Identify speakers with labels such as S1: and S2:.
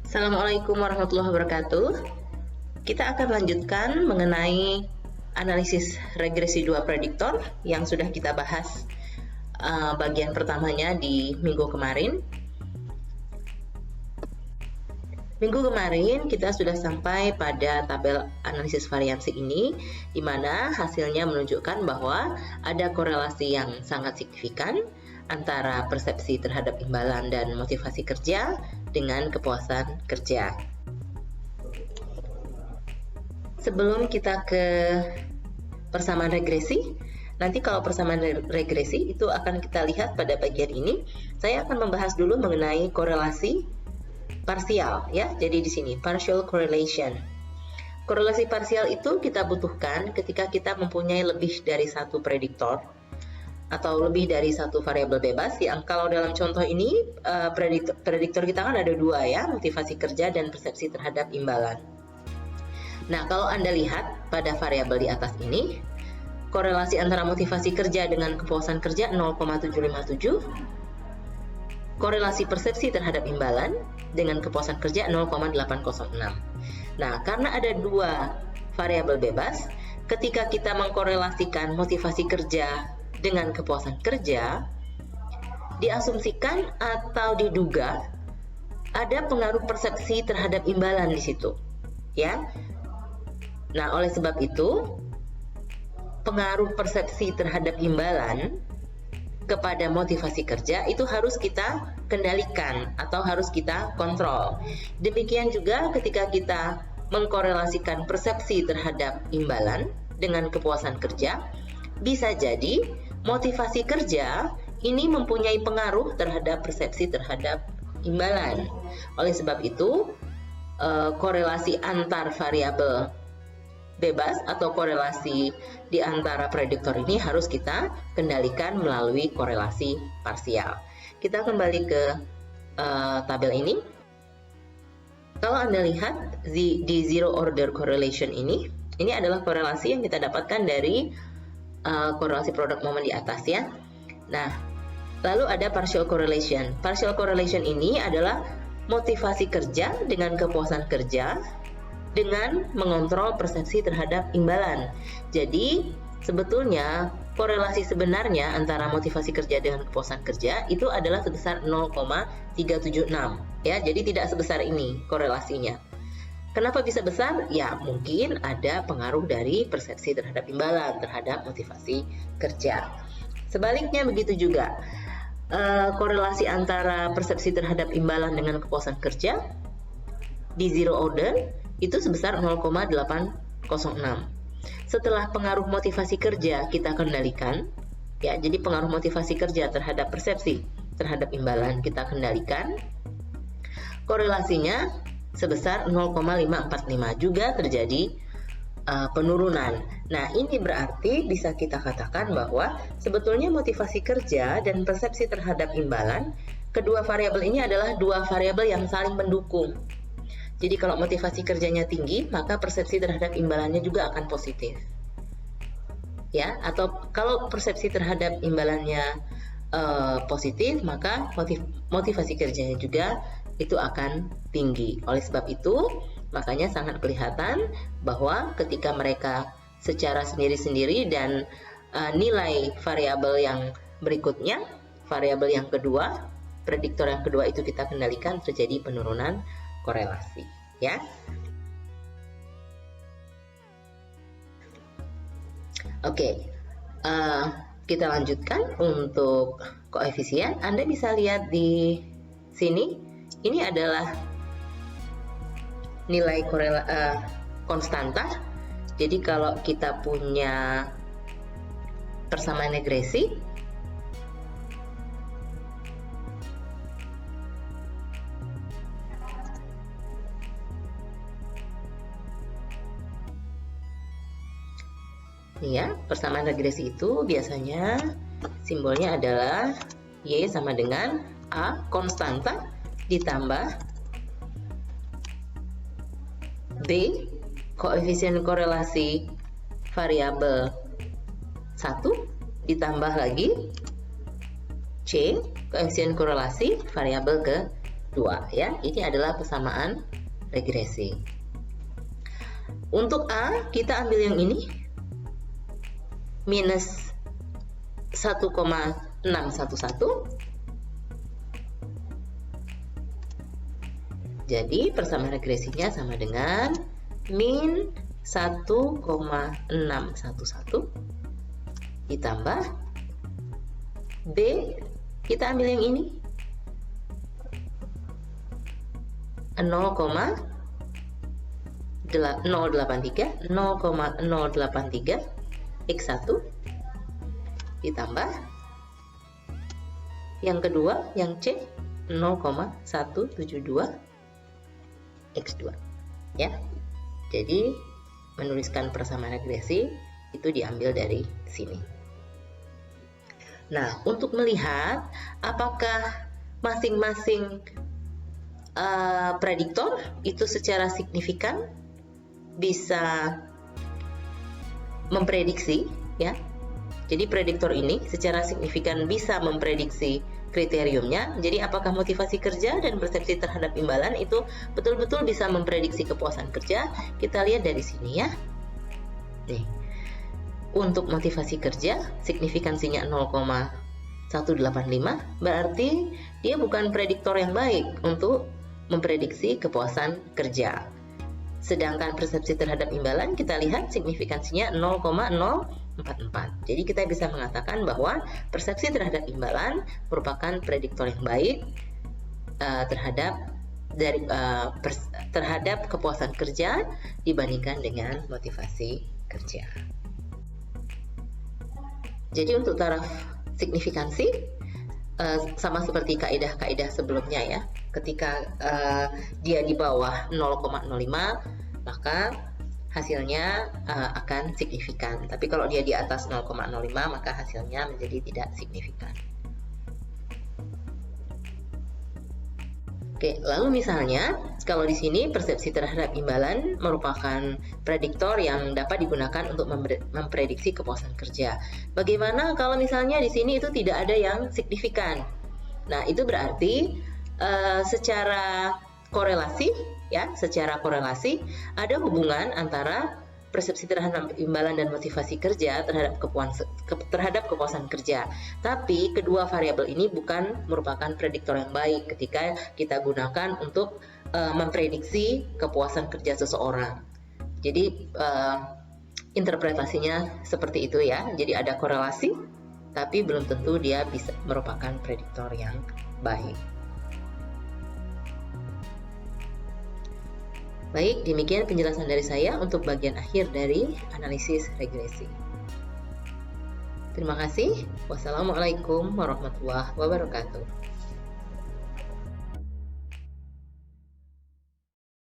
S1: Assalamualaikum warahmatullahi wabarakatuh. Kita akan lanjutkan mengenai analisis regresi 2 prediktor yang sudah kita bahas bagian pertamanya di minggu kemarin. Minggu kemarin kita sudah sampai pada tabel analisis variansi ini, di mana hasilnya menunjukkan bahwa ada korelasi yang sangat signifikan antara persepsi terhadap imbalan dan motivasi kerja dengan kepuasan kerja. Sebelum kita ke persamaan regresi, nanti kalau persamaan regresi itu akan kita lihat pada bagian ini. Saya akan membahas dulu mengenai korelasi parsial ya. Jadi di sini partial correlation. Korelasi parsial itu kita butuhkan ketika kita mempunyai lebih dari satu prediktor atau lebih dari satu variabel bebas. Yang kalau dalam contoh ini prediktor kita kan ada 2 ya, motivasi kerja dan persepsi terhadap imbalan. Nah, kalau Anda lihat pada variabel di atas ini, korelasi antara motivasi kerja dengan kepuasan kerja 0,757, korelasi persepsi terhadap imbalan dengan kepuasan kerja 0,806. Nah, karena ada 2 variabel bebas, ketika kita mengkorelasikan motivasi kerja dengan kepuasan kerja, diasumsikan atau diduga ada pengaruh persepsi terhadap imbalan di situ, ya. Nah, oleh sebab itu, pengaruh persepsi terhadap imbalan kepada motivasi kerja itu harus kita kendalikan atau harus kita kontrol. Demikian juga ketika kita mengkorelasikan persepsi terhadap imbalan dengan kepuasan kerja, bisa jadi motivasi kerja ini mempunyai pengaruh terhadap persepsi terhadap imbalan. Oleh sebab itu, korelasi antar variabel bebas atau korelasi di antara prediktor ini harus kita kendalikan melalui korelasi parsial. Kita kembali ke tabel ini. Kalau Anda lihat di zero order correlation ini adalah korelasi yang kita dapatkan dari korelasi produk momen di atas ya. Nah, lalu ada partial correlation. Partial correlation ini adalah motivasi kerja dengan kepuasan kerja dengan mengontrol persepsi terhadap imbalan. Jadi, sebetulnya korelasi sebenarnya antara motivasi kerja dengan kepuasan kerja itu adalah sebesar 0,376 ya. Jadi tidak sebesar ini korelasinya. Kenapa bisa besar? Ya, mungkin ada pengaruh dari persepsi terhadap imbalan terhadap motivasi kerja. Sebaliknya begitu juga. Korelasi antara persepsi terhadap imbalan dengan kepuasan kerja di zero order itu sebesar 0,806. Setelah pengaruh motivasi kerja kita kendalikan, ya, jadi pengaruh motivasi kerja terhadap persepsi terhadap imbalan kita kendalikan, korelasinya sebesar 0,545, juga terjadi penurunan. Nah, ini berarti bisa kita katakan bahwa sebetulnya motivasi kerja dan persepsi terhadap imbalan, kedua variabel ini adalah 2 variabel yang saling mendukung. Jadi kalau motivasi kerjanya tinggi, maka persepsi terhadap imbalannya juga akan positif. Ya, atau kalau persepsi terhadap imbalannya positif, maka motivasi kerjanya juga itu akan tinggi. Oleh sebab itu, makanya sangat kelihatan bahwa ketika mereka secara sendiri-sendiri dan nilai variabel yang berikutnya, variabel yang kedua, prediktor yang kedua itu kita kendalikan, terjadi penurunan korelasi, ya. Oke, kita lanjutkan untuk koefisien. Anda bisa lihat di sini. Ini adalah nilai konstanta. Jadi kalau kita punya persamaan regresi, ya, persamaan regresi itu biasanya simbolnya adalah Y sama dengan A konstanta ditambah B koefisien korelasi variabel 1 ditambah lagi C koefisien korelasi variabel 2 ya. Ini adalah persamaan regresi. Untuk A kita ambil yang ini, minus 1,611. Jadi persamaan regresinya sama dengan min 1,611 ditambah B, kita ambil yang ini 0,083 X1 ditambah yang kedua, yang C 0,172 X2 ya. Jadi menuliskan persamaan regresi itu diambil dari sini. Nah, untuk melihat apakah masing-masing prediktor itu secara signifikan bisa memprediksi ya. Jadi prediktor ini secara signifikan bisa memprediksi kriteriumnya. Jadi apakah motivasi kerja dan persepsi terhadap imbalan itu betul-betul bisa memprediksi kepuasan kerja? Kita lihat dari sini ya. Nih. Untuk motivasi kerja signifikansinya 0,185, berarti dia bukan prediktor yang baik untuk memprediksi kepuasan kerja. Sedangkan persepsi terhadap imbalan kita lihat signifikansinya 0,044. Jadi kita bisa mengatakan bahwa persepsi terhadap imbalan merupakan prediktor yang baik terhadap kepuasan kerja dibandingkan dengan motivasi kerja. Jadi untuk taraf signifikansi sama seperti kaidah-kaidah sebelumnya ya. Ketika dia di bawah 0,05 maka hasilnya akan signifikan. Tapi kalau dia di atas 0,05 maka hasilnya menjadi tidak signifikan. Oke, lalu misalnya kalau di sini persepsi terhadap imbalan merupakan prediktor yang dapat digunakan untuk memprediksi kepuasan kerja. Bagaimana kalau misalnya di sini itu tidak ada yang signifikan? Nah, itu berarti secara korelasi ada hubungan antara persepsi terhadap imbalan dan motivasi kerja terhadap kepuasan kerja. Tapi kedua variabel ini bukan merupakan prediktor yang baik ketika kita gunakan untuk memprediksi kepuasan kerja seseorang. Jadi interpretasinya seperti itu ya. Jadi ada korelasi, tapi belum tentu dia bisa merupakan prediktor yang baik. Baik, demikian penjelasan dari saya untuk bagian akhir dari analisis regresi. Terima kasih. Wassalamualaikum warahmatullahi wabarakatuh.